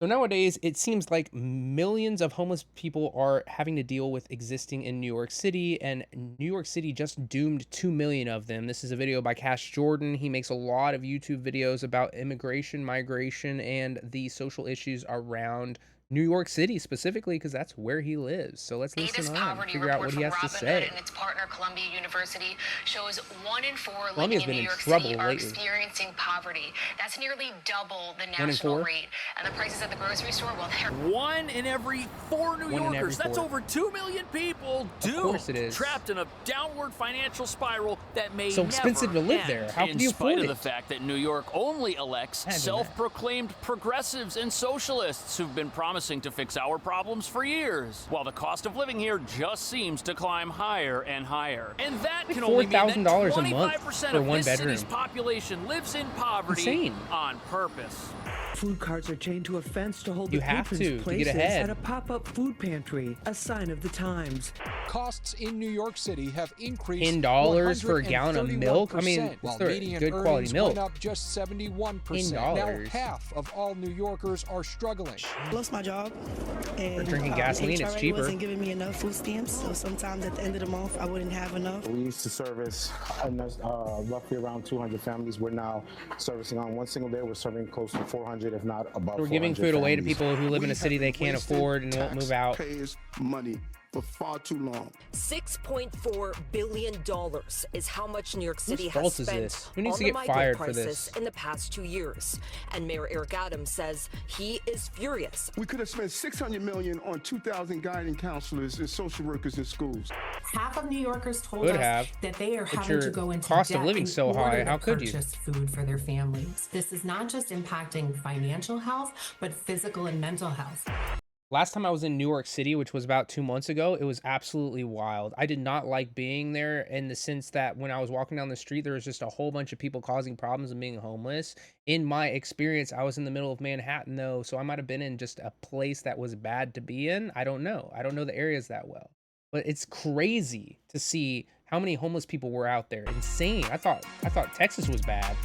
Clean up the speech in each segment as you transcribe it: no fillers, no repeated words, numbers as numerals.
So nowadays, it seems like millions of homeless people are having to deal with existing in New York City, and New York City just doomed 2 million of them. This is a video by Cash Jordan. He makes a lot of YouTube videos about immigration, migration, and the social issues around New York City specifically, because that's where he lives. So let's listen Latest on, poverty figure out report what he from has to Robin Hood and say. its partner Columbia University shows 1 in 4 living Columbia's in been New in York City trouble are lately. experiencing poverty. That's nearly double the 1 in national 4? rate. And the prices at the grocery store, well, they're One in every 4 New 1 in every Yorkers, that's 4. over 2 million people, Of course it doomed, is. trapped in a downward financial spiral that may So never expensive to live end. there. How in can you spite afford of it? the fact that New York only elects Imagine that. self-proclaimed progressives and socialists who've been promising to fix our problems for years, while the cost of living here just seems to climb higher and higher. And that Like can only mean that $4,000 a month 25% for of one this city's bedroom. population lives in poverty Insane. on purpose. Food carts are chained to a fence to hold You the have patrons' to get places ahead. at a pop-up food pantry, a sign of the times. Costs in New York City have increased $10 for a gallon of milk? I mean, 131%, while it's median good quality earnings milk. went up just 71%. Now $10. half of all New Yorkers are struggling. Lost my job, and drinking gasoline, it's HRA cheaper. wasn't giving me enough food stamps, so sometimes at the end of the month I wouldn't have enough. We used to service roughly around 200 families. We're now servicing on one single day. We're serving close to 400, if not above. We're giving 400 food away to families. people who live in a city they can't afford and won't move out. Taxpayers' money for far too long. $6.4 billion is how much New York City has fault is spent this? Who needs on to the get migrant fired for crisis this? in the past 2 years. And Mayor Eric Adams says he is furious. We could have spent $600 million on 2,000 guiding counselors and social workers in schools. Half of New Yorkers told Could us have, that they are but having your to go into cost of debt living's in so high, order how to could you? purchase food for their families. This is not just impacting financial health, but physical and mental health. Last time I was in New York City, which was about 2 months ago, it was absolutely wild. I did not like being there in the sense that when I was walking down the street, there was just a whole bunch of people causing problems and being homeless. In my experience, I was in the middle of Manhattan, though, so I might have been in just a place that was bad to be in. I don't know. I don't know the areas that well. But it's crazy to see how many homeless people were out there. Insane. I thought Texas was bad.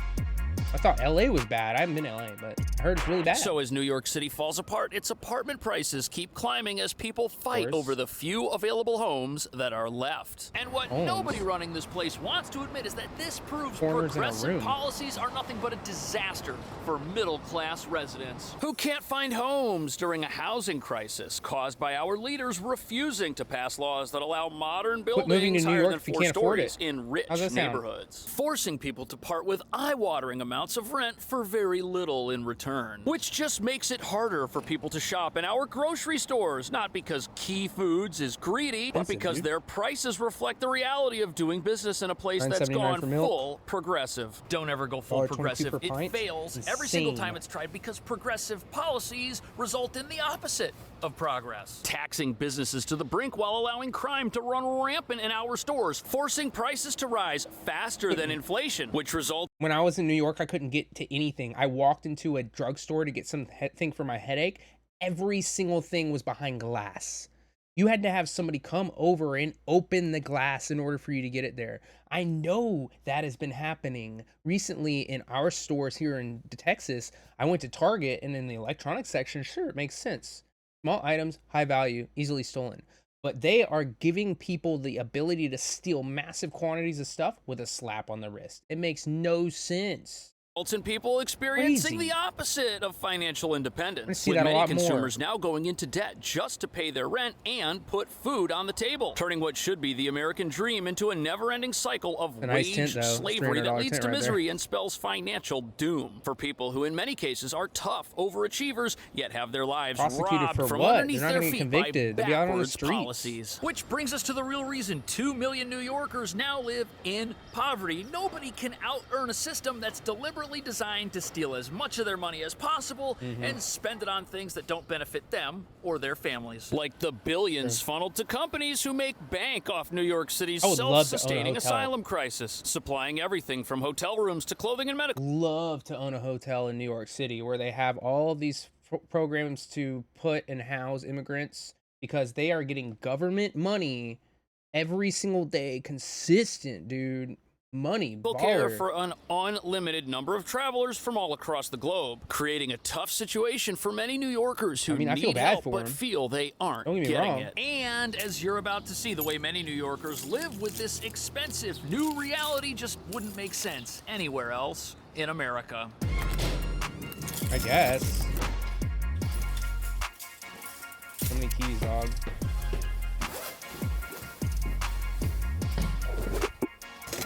I thought LA was bad. I haven't been to LA, but I heard it's really bad. So as New York City falls apart, its apartment prices keep climbing as people fight over the few available homes that are left. And what nobody running this place wants to admit is that this proves Corners in a progressive room. policies are nothing but a disaster for middle-class residents who can't find homes during a housing crisis caused by our leaders refusing to pass laws that allow modern Quit moving to buildings New higher York than if you 4 can't afford stories it. in rich How's that sound? neighborhoods, forcing people to part with eye-watering amounts of rent for very little in return, which just makes it harder for people to shop in our grocery stores, not because Key Foods is greedy, but because their prices reflect the reality of doing business in a place that's $9.79 gone for milk. full progressive. Don't ever go full $1.22 progressive. per It pint? fails every single Insane. time it's tried because progressive policies result in the opposite of progress. Taxing businesses to the brink while allowing crime to run rampant in our stores, forcing prices to rise faster than inflation, which results When I was in New York, I couldn't get to anything. I walked into a drugstore to get something for my headache. Every single thing was behind glass. You had to have somebody come over and open the glass in order for you to get it there. I know that has been happening recently in our stores here in Texas. I went to Target, and in the electronics section, sure, it makes sense. Small items, high value, easily stolen. But they are giving people the ability to steal massive quantities of stuff with a slap on the wrist. It makes no sense. in people experiencing Crazy. the opposite of financial independence, I see with that a many lot more. consumers now going into debt just to pay their rent and put food on the table, turning what should be the American dream into a never-ending cycle of A nice wage tent, though. slavery that $300 leads tent to right there. misery and spells financial doom for people who in many cases are tough overachievers, yet have their lives Prosecuted robbed for from what? underneath They're not their gonna get feet by convicted. They'll be out on the backwards streets. policies. Which brings us to the real reason 2 million New Yorkers now live in poverty. Nobody can out-earn a system that's deliberately designed to steal as much of their money as possible and spend it on things that don't benefit them or their families. Like the billions funneled to companies who make bank off New York City's I would love to own a self-sustaining hotel. asylum crisis, supplying everything from hotel rooms to clothing and medical. Love to own a hotel in New York City where they have all of these programs to put and house immigrants because they are getting government money every single day, consistent, dude. Money, They'll care baller. for an unlimited number of travelers from all across the globe, creating a tough situation for many New Yorkers who I feel need bad help for but them. feel they aren't Don't get me getting wrong. it. And as you're about to see, the way many New Yorkers live with this expensive new reality just wouldn't make sense anywhere else in America. I guess. So many keys, dog.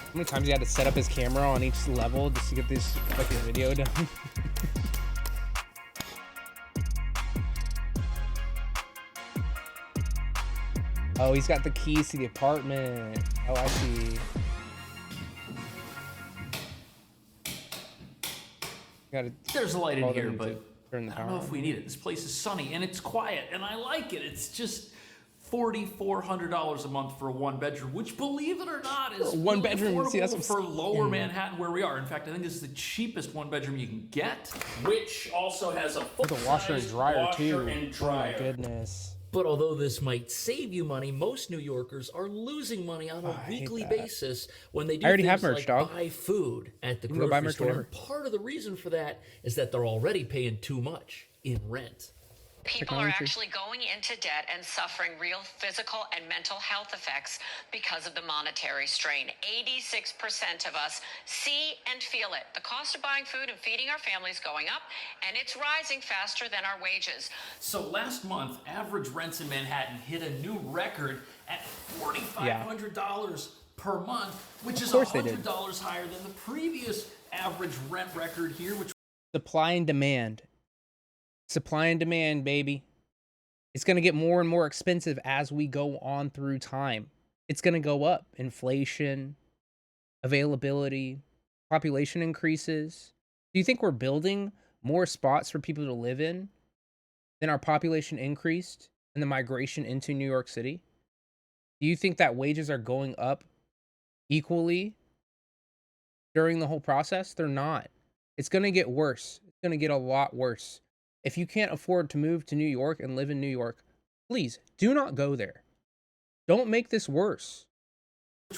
How many times he had to set up his camera on each level just to get this fucking video done? Oh, he's got the keys to the apartment. Oh, I see. There's a light in call here, them to but turn the I don't power know if on. we need it. This place is sunny and it's quiet and I like it. It's just $4,400 a month for a one bedroom, which, believe it or not, is One really bedroom, see, that's affordable what for I'm lower saying. Manhattan where we are. In fact, I think this is the cheapest one bedroom you can get, which also has a With a washer and dryer too. and Oh my dryer. goodness. But although this might save you money, most New Yorkers are losing money on a hate weekly that. basis when they do I already things have merch, like dog. buy food at the You can go buy grocery merch store. whenever. And part of the reason for that is that they're already paying too much in rent. People are actually going into debt and suffering real physical and mental health effects because of the monetary strain. 86% of us see and feel it. The cost of buying food and feeding our families going up, and it's rising faster than our wages. So last month, average rents in Manhattan hit a new record at $4,500 per month, which is course they did. $100 higher than the previous average rent record here, which Supply and demand. Supply and demand, baby. It's going to get more and more expensive as we go on through time. It's going to go up. Inflation, availability, population increases. Do you think we're building more spots for people to live in than our population increased and the migration into New York City? Do you think that wages are going up equally during the whole process? They're not. It's going to get worse. It's going to get a lot worse. If you can't afford to move to New York and live in New York, please do not go there. Don't make this worse.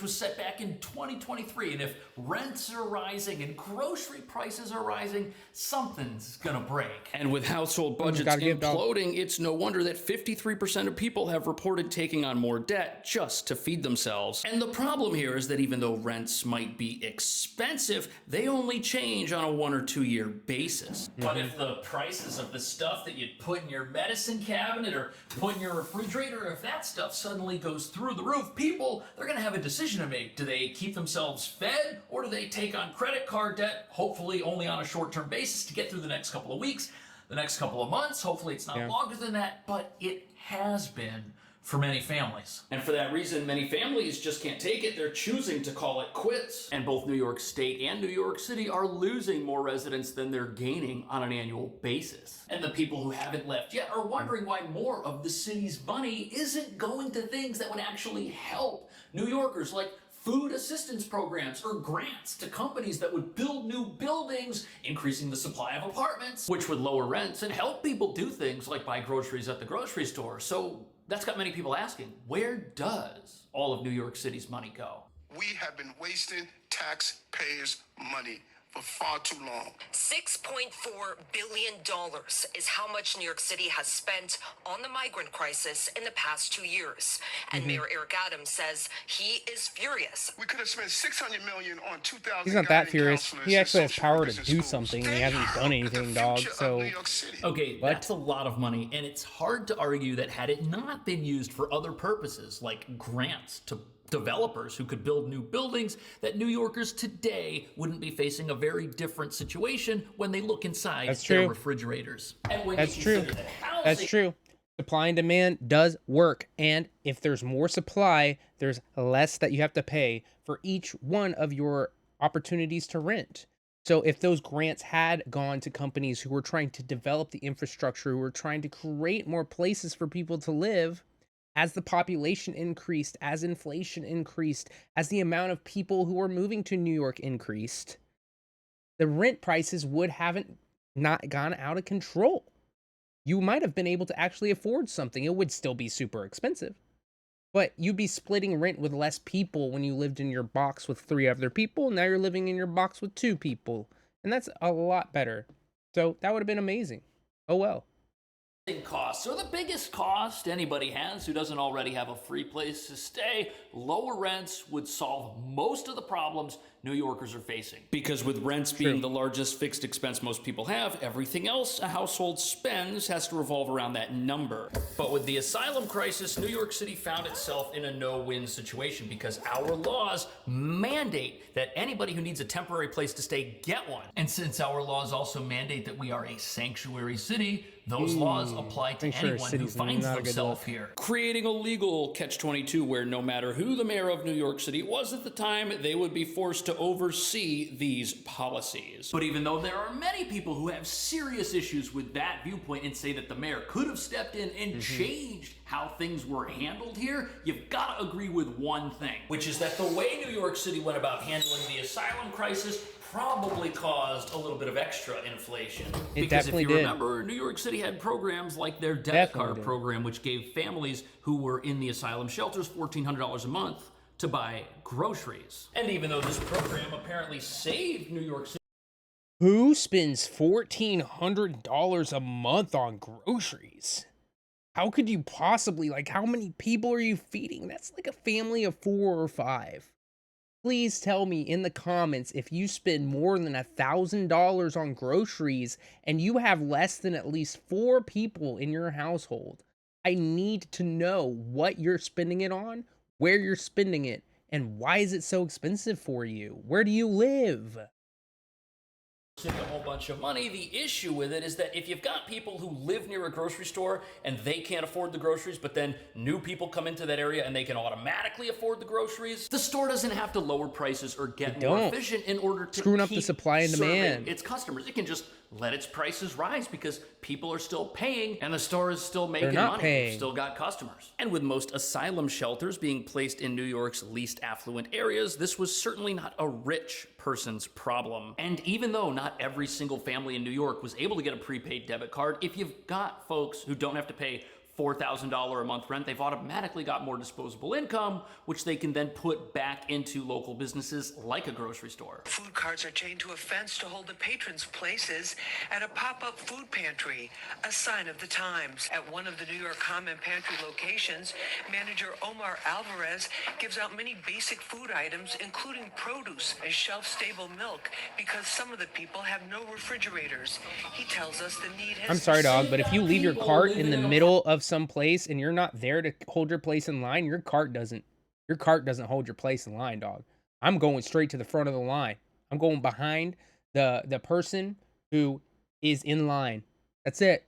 was set back in 2023. And if rents are rising and grocery prices are rising, something's gonna break. And with household budgets imploding, it's no wonder that 53% of people have reported taking on more debt just to feed themselves. And the problem here is that even though rents might be expensive, they only change on a 1 or 2 year basis. But if the prices of the stuff that you'd put in your medicine cabinet or put in your refrigerator, if that stuff suddenly goes through the roof, people, they're gonna have a decision to make. Do they keep themselves fed, or do they take on credit card debt, hopefully only on a short-term basis to get through the next couple of weeks, the next couple of months? Hopefully it's not longer than that, but it has been for many families. And for that reason, many families just can't take it. They're choosing to call it quits. And both New York State and New York City are losing more residents than they're gaining on an annual basis. And the people who haven't left yet are wondering why more of the city's money isn't going to things that would actually help New Yorkers, like food assistance programs or grants to companies that would build new buildings, increasing the supply of apartments, which would lower rents and help people do things like buy groceries at the grocery store. So that's got many people asking, where does all of New York City's money go? We have been wasting taxpayers' money for far too long. $6.4 billion is how much New York City has spent on the migrant crisis in the past 2 years. And Mayor Eric Adams says he is furious. We could have spent $600 million on 2,000. He's not that furious. He actually has power to do something, and he hasn't done anything, dog. So, okay, that's a lot of money, and it's hard to argue that had it not been used for other purposes, like grants to developers who could build new buildings, that New Yorkers today wouldn't be facing a very different situation when they look inside their refrigerators. And when that's true. That's true. Supply and demand does work, and if there's more supply, there's less that you have to pay for each one of your opportunities to rent. So if those grants had gone to companies who were trying to develop the infrastructure, who were trying to create more places for people to live, as the population increased, as inflation increased, as the amount of people who were moving to New York increased, the rent prices would haven't not gone out of control. You might have been able to actually afford something. It would still be super expensive, But you'd be splitting rent with less people when you lived in your box with 3 other people. Now you're living in your box with 2 people. And that's a lot better. So that would have been amazing. Oh well. Costs are the biggest cost anybody has who doesn't already have a free place to stay. Lower rents would solve most of the problems New Yorkers are facing. Because with rents being the largest fixed expense most people have, everything else a household spends has to revolve around that number. But with the asylum crisis, New York City found itself in a no-win situation because our laws mandate that anybody who needs a temporary place to stay get one. And since our laws also mandate that we are a sanctuary city, those laws apply to anyone who finds themselves here. Creating a legal catch-22 where no matter who the mayor of New York City was at the time, they would be forced to oversee these policies. But even though there are many people who have serious issues with that viewpoint and say that the mayor could have stepped in and changed how things were handled here, you've got to agree with one thing, which is that the way New York City went about handling the asylum crisis probably caused a little bit of extra inflation. Because if you remember, New York City had programs like their debit card program, which gave families who were in the asylum shelters $1,400 a month to buy groceries. And even though this program apparently saved New York City, who spends $1,400 a month on groceries? How could you possibly, like, how many people are you feeding? That's like a family of 4 or 5. Please tell me in the comments if you spend more than $1,000 on groceries and you have less than at least 4 people in your household. I need to know what you're spending it on, where you're spending it, and why is it so expensive for you? Where do you live? a whole bunch of money. The issue with it is that if you've got people who live near a grocery store and they can't afford the groceries, but then new people come into that area and they can automatically afford the groceries, the store doesn't have to lower prices or get more efficient in order to screwing up the supply and demand. Its customers. It can just let its prices rise because people are still paying and the store is still making money. They've still got customers. And with most asylum shelters being placed in New York's least affluent areas, this was certainly not a rich person's problem. And even though not every single family in New York was able to get a prepaid debit card, if you've got folks who don't have to pay $4,000 a month rent, they've automatically got more disposable income, which they can then put back into local businesses like a grocery store. Food carts are chained to a fence to hold the patrons' places at a pop-up food pantry, a sign of the times. At one of the New York Common Pantry locations, manager Omar Alvarez gives out many basic food items, including produce and shelf-stable milk, because some of the people have no refrigerators. He tells us the need has... I'm sorry, dog, but if you leave your cart in the middle of some place and you're not there to hold your place in line, your cart doesn't hold your place in line, dog. I'm going straight to the front of the line. I'm going behind the person who is in line. That's it.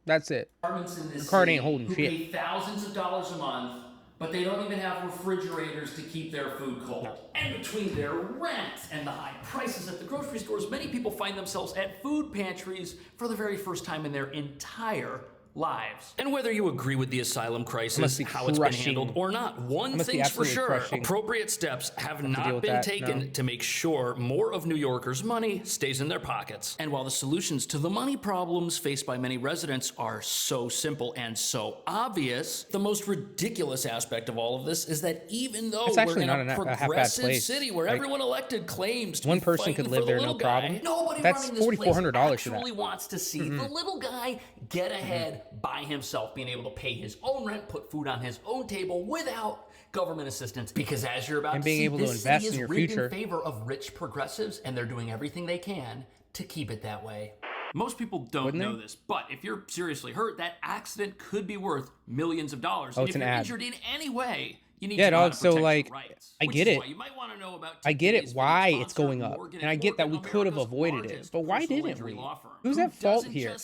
That's it. Your cart ain't holding shit. Pay thousands of dollars a month, but they don't even have refrigerators to keep their food cold. No. And between their rent and the high prices at the grocery stores, many people find themselves at food pantries for the very first time in their entire lives. And whether you agree with the asylum crisis, how it's been handled or not, one thing's for sure, appropriate steps have not been taken to make sure more of New Yorkers' money stays in their pockets. And while the solutions to the money problems faced by many residents are so simple and so obvious, the most ridiculous aspect of all of this is that even though we're in a progressive city where everyone elected claims to one person could live there, no problem. That's $4,400 for that. Actually wants to see the little guy get ahead by himself, being able to pay his own rent, put food on his own table without government assistance. Because as you're about to see, this city is rigged in favor of rich progressives, and they're doing everything they can to keep it that way. Most people don't know this, but if you're seriously hurt, that accident could be worth millions of dollars. And if you're injured in any way, you need to know how to protect your rights. I get it. You might want to know about I get it why it's going up, and I get that we could have avoided it, but why didn't we? Who's at fault here?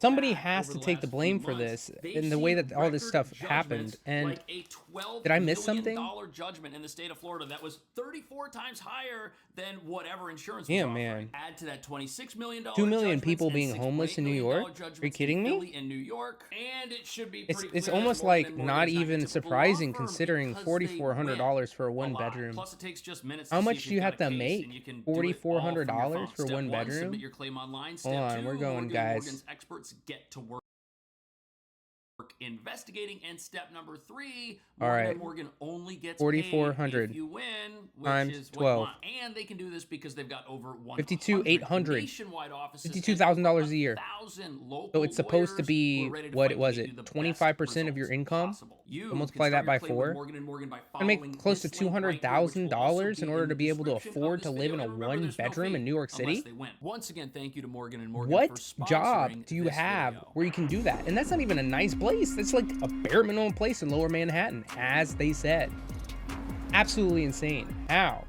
Somebody has to take the blame for this in the way that all this stuff happened. And did I miss something? Judgment in the state of Florida that was 34 times higher than whatever insurance was man. Add to that $26 million 2 million people being homeless in New York? Are you kidding me? In New York, and it should be it's almost like not even surprising considering $4,400 for a one bedroom. Plus, it takes just minutes. How much do you have to make? $4,400 for one bedroom? Submit your claim online. Hold on, we're going, guys. Experts get to work investigating. And step number 3, All right. Morgan only gets 4,400 paid if you win, which times is 12. what you want. And they can do this because they've got over 52,800. nationwide offices, $52,000 a year. local So it's supposed to be, what was it, you the 25% of your income? possible. You So multiply that by 4. I make close to $200,000 in order to be able to afford to live in a one-bedroom in New York City. Once again, thank you to Morgan and Morgan What for job sponsoring do you this have video. where you can do that? And that's not even a nice place. It's like a bare minimum place in Lower Manhattan, as they said. Absolutely insane. How?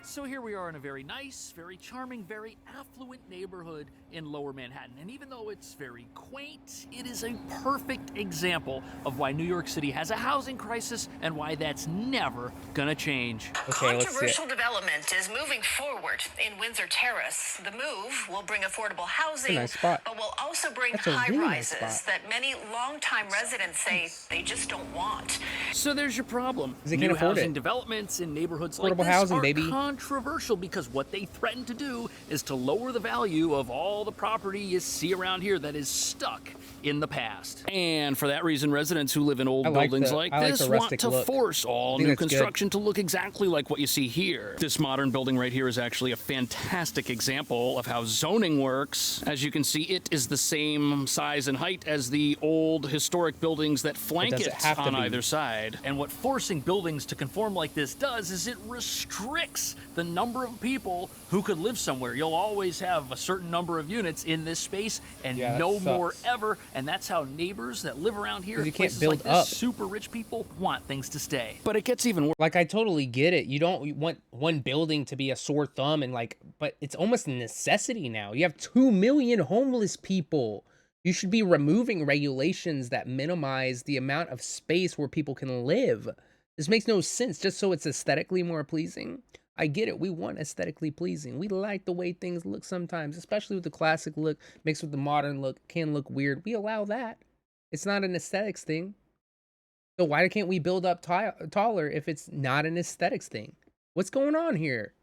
So here we are in a very nice, very charming, very affluent neighborhood in Lower Manhattan. And even though it's very quaint, it is a perfect example of why New York City has a housing crisis and why that's never gonna change. Okay, let's see it. Controversial development is moving forward in Windsor Terrace. The move will bring affordable housing, nice spot. but will also bring That's a high really nice rises spot. that many longtime residents say they just don't want. So there's your problem. They New can't afford housing it. developments in neighborhoods like Affordable this housing, are baby. controversial because what they threaten to do is to lower the value of all the property you see around here that is stuck in the past. And for that reason, residents who live in old buildings like this the want rustic to look. force all think new that's good. construction to look exactly like what you see here. This modern building right here is actually a fantastic example of how zoning works. As you can see, it is the same size and height as the old historic buildings that flank does it it have to on be? either side. And what forcing buildings to conform like this does is it restricts the number of people who could live somewhere. You'll always have a certain number of units in this space and Yeah, that no more sucks. ever. And that's how neighbors that live around here, 'Cause you can't places build like this, up. super rich people want things to stay. But it gets even worse. Like, I totally get it. You don't want one building to be a sore thumb and like, but it's almost a necessity now. You have 2 million homeless people. You should be removing regulations that minimize the amount of space where people can live. This makes no sense just so it's aesthetically more pleasing. I get it. We want aesthetically pleasing. We like the way things look sometimes, especially with the classic look mixed with the modern look. Can look weird. We allow that. It's not an aesthetics thing. So why can't we build up taller if it's not an aesthetics thing? What's going on here?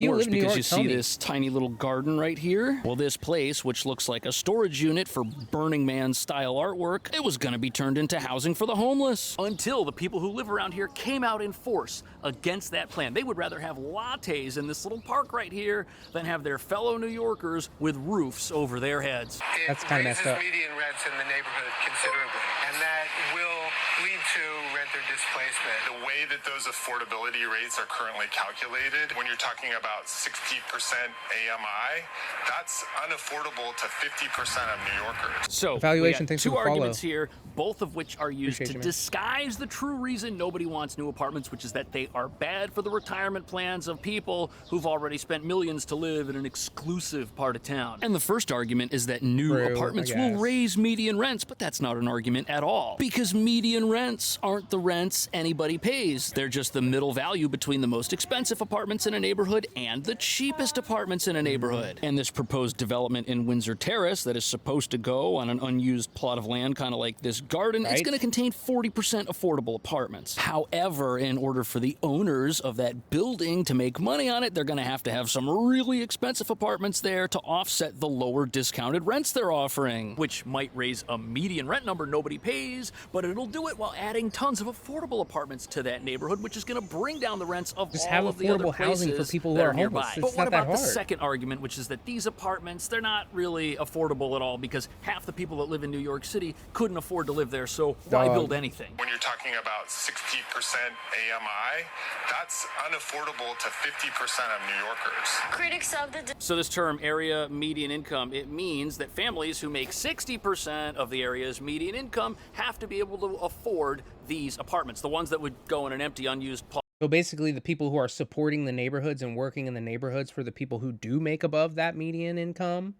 You live in New because York, you tell see me. this tiny little garden right here. Well, this place, which looks like a storage unit for Burning Man style artwork, it was gonna be turned into housing for the homeless. Until the people who live around here came out in force against that plan. They would rather have lattes in this little park right here than have their fellow New Yorkers with roofs over their heads. That's kind of messed up. Median rents in the neighborhood considerably, and that will lead to renter displacement. The way that those affordability rates are currently calculated, when you're talking about 60% AMI, that's unaffordable to 50% of New Yorkers. So, Evaluation, we got thanks for two the follow. arguments here, both of which are used Appreciate to you, man. disguise the true reason nobody wants new apartments, which is that they are bad for the retirement plans of people who've already spent millions to live in an exclusive part of town. And the first argument is that new True, apartments I will guess. raise median rents, but that's not an argument at all. Because median rents aren't the rents anybody pays. They're just the middle value between the most expensive apartments in a neighborhood and the cheapest apartments in a neighborhood. And this proposed development in Windsor Terrace that is supposed to go on an unused plot of land, kind of like this garden, it's Right. going to contain 40% affordable apartments. However, in order for the owners of that building to make money on it, they're going to have some really expensive apartments there to offset the lower discounted rents they're offering, which might raise a median rent number nobody pays, but it'll do it while adding tons of affordable apartments to that neighborhood, which is going to bring down the rents of Just all have of the other affordable housing for places people who that are nearby. homeless. But It's what not that about the hard. second argument, which is that these apartments, they're not really affordable at all because half the people that live in New York City couldn't afford to live there, so why build anything? When you're talking about 60% AMI, that's unaffordable to 50% of New Yorkers. Critics of the So this term, area median income, it means that families who make 60% of the area's median income have to be able to afford these apartments, the ones that would go in an empty, unused plot. So basically, the people who are supporting the neighborhoods and working in the neighborhoods for the people who do make above that median income,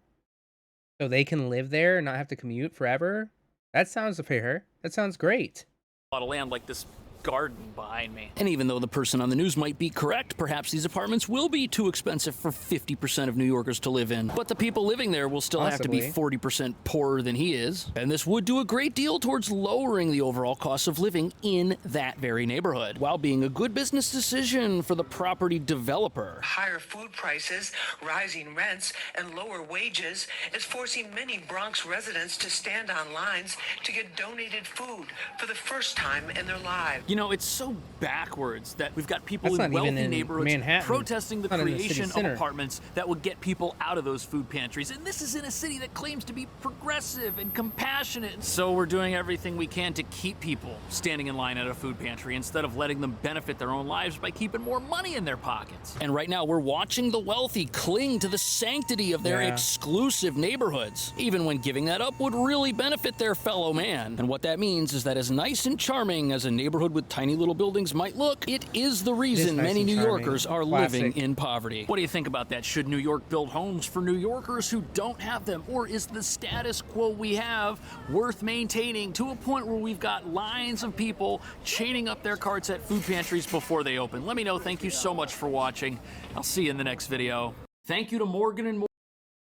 so they can live there and not have to commute forever. That sounds fair. That sounds great. Of land like this garden behind me. And even though the person on the news might be correct, perhaps these apartments will be too expensive for 50% of New Yorkers to live in. But the people living there will still have to be 40% poorer than he is. And this would do a great deal towards lowering the overall cost of living in that very neighborhood, while being a good business decision for the property developer. Higher food prices, rising rents, and lower wages is forcing many Bronx residents to stand on lines to get donated food for the first time in their lives. You know, it's so backwards that we've got people in wealthy neighborhoods protesting the creation of apartments that would get people out of those food pantries. And this is in a city that claims to be progressive and compassionate. So we're doing everything we can to keep people standing in line at a food pantry instead of letting them benefit their own lives by keeping more money in their pockets. And right now we're watching the wealthy cling to the sanctity of their exclusive neighborhoods, even when giving that up would really benefit their fellow man. And what that means is that as nice and charming as a neighborhood with tiny little buildings might look, it is the reason many New Yorkers are living in poverty. What do you think about that? Should New York build homes for New Yorkers who don't have them? Or is the status quo we have worth maintaining to a point where we've got lines of people chaining up their carts at food pantries before they open? Let me know. Thank you so much for watching. I'll see you in the next video. Thank you to Morgan and Morgan.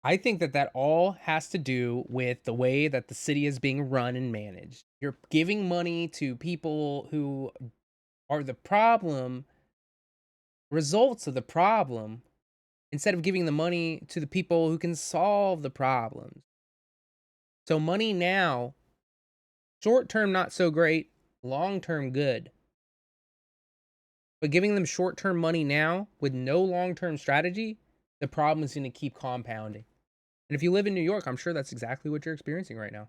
I think that all has to do with the way that the city is being run and managed. You're giving money to people who are the problem, results of the problem, instead of giving the money to the people who can solve the problems. So money now, short term not so great, long term good. But giving them short term money now with no long term strategy, the problem is going to keep compounding. And if you live in New York, I'm sure that's exactly what you're experiencing right now.